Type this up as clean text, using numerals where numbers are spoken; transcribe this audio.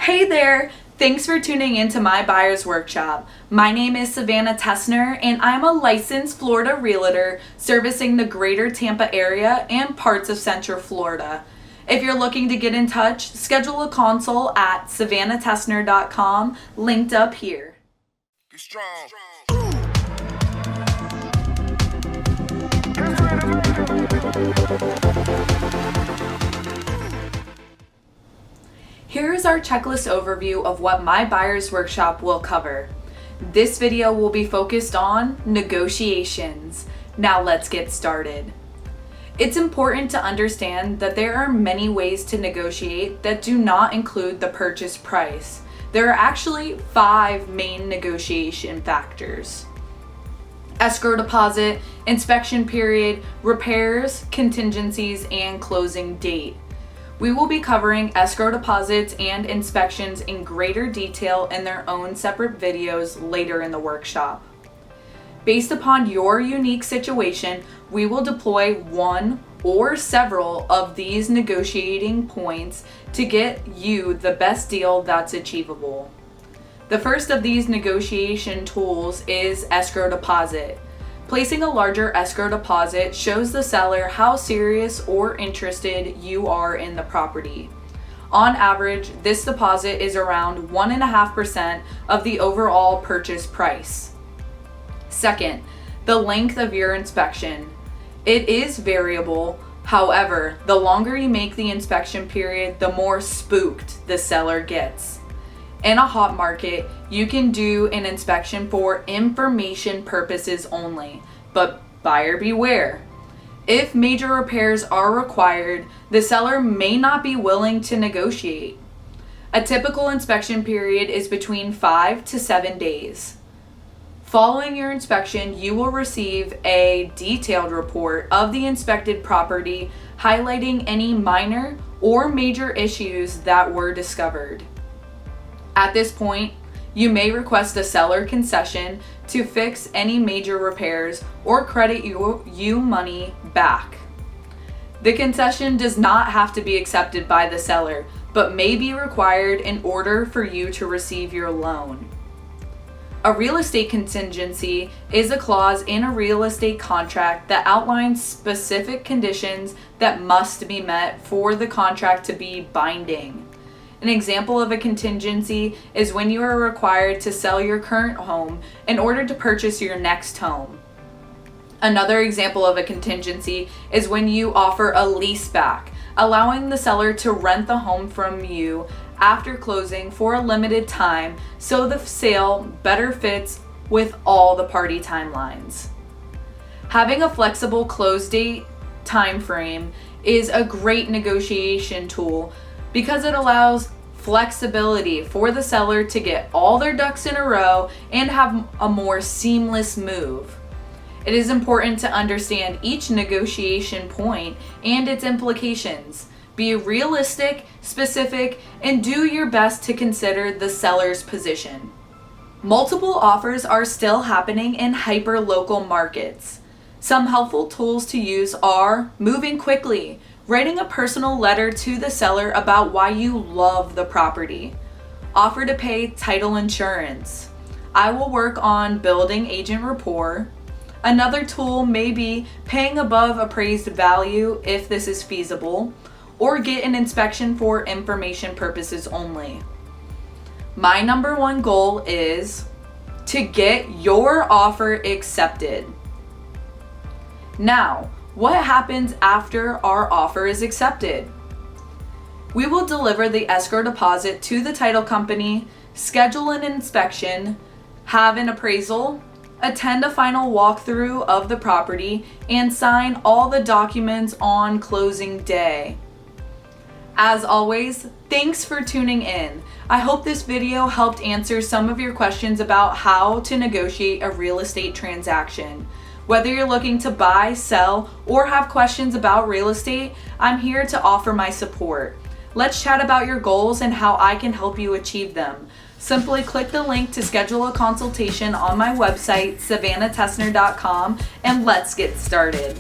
Hey there! Thanks for tuning into my buyer's workshop. My name is Savannah Tessner and I'm a licensed Florida realtor servicing the greater Tampa area and parts of Central Florida. If you're looking to get in touch, schedule a consult at savannahtessner.com, linked up here. Be strong. Here is our checklist overview of what my buyer's workshop will cover. This video will be focused on negotiations. Now let's get started. It's important to understand that there are many ways to negotiate that do not include the purchase price. There are actually 5 main negotiation factors: escrow deposit, inspection period, repairs, contingencies, and closing date. We will be covering escrow deposits and inspections in greater detail in their own separate videos later in the workshop. Based upon your unique situation, we will deploy one or several of these negotiating points to get you the best deal that's achievable. The first of these negotiation tools is escrow deposit. Placing a larger escrow deposit shows the seller how serious or interested you are in the property. On average, this deposit is around 1.5% of the overall purchase price. Second, the length of your inspection. It is variable. However, the longer you make the inspection period, the more spooked the seller gets. In a hot market, you can do an inspection for information purposes only, but buyer beware. If major repairs are required, the seller may not be willing to negotiate. A typical inspection period is between 5 to 7 days. Following your inspection, you will receive a detailed report of the inspected property, highlighting any minor or major issues that were discovered. At this point, you may request a seller concession to fix any major repairs or credit you money back. The concession does not have to be accepted by the seller, but may be required in order for you to receive your loan. A real estate contingency is a clause in a real estate contract that outlines specific conditions that must be met for the contract to be binding. An example of a contingency is when you are required to sell your current home in order to purchase your next home. Another example of a contingency is when you offer a lease back, allowing the seller to rent the home from you after closing for a limited time so the sale better fits with all the party timelines. Having a flexible close date time frame is a great negotiation tool because it allows flexibility for the seller to get all their ducks in a row and have a more seamless move. It is important to understand each negotiation point and its implications. Be realistic, specific, and do your best to consider the seller's position. Multiple offers are still happening in hyper-local markets. Some helpful tools to use are moving quickly, writing a personal letter to the seller about why you love the property, offer to pay title insurance. I will work on building agent rapport. Another tool may be paying above appraised value if this is feasible, or get an inspection for information purposes only. My number one goal is to get your offer accepted. Now, what happens after our offer is accepted? We will deliver the escrow deposit to the title company, schedule an inspection, have an appraisal, attend a final walkthrough of the property, and sign all the documents on closing day. As always, thanks for tuning in. I hope this video helped answer some of your questions about how to negotiate a real estate transaction. Whether you're looking to buy, sell, or have questions about real estate, I'm here to offer my support. Let's chat about your goals and how I can help you achieve them. Simply click the link to schedule a consultation on my website, savannahtessner.com, and let's get started.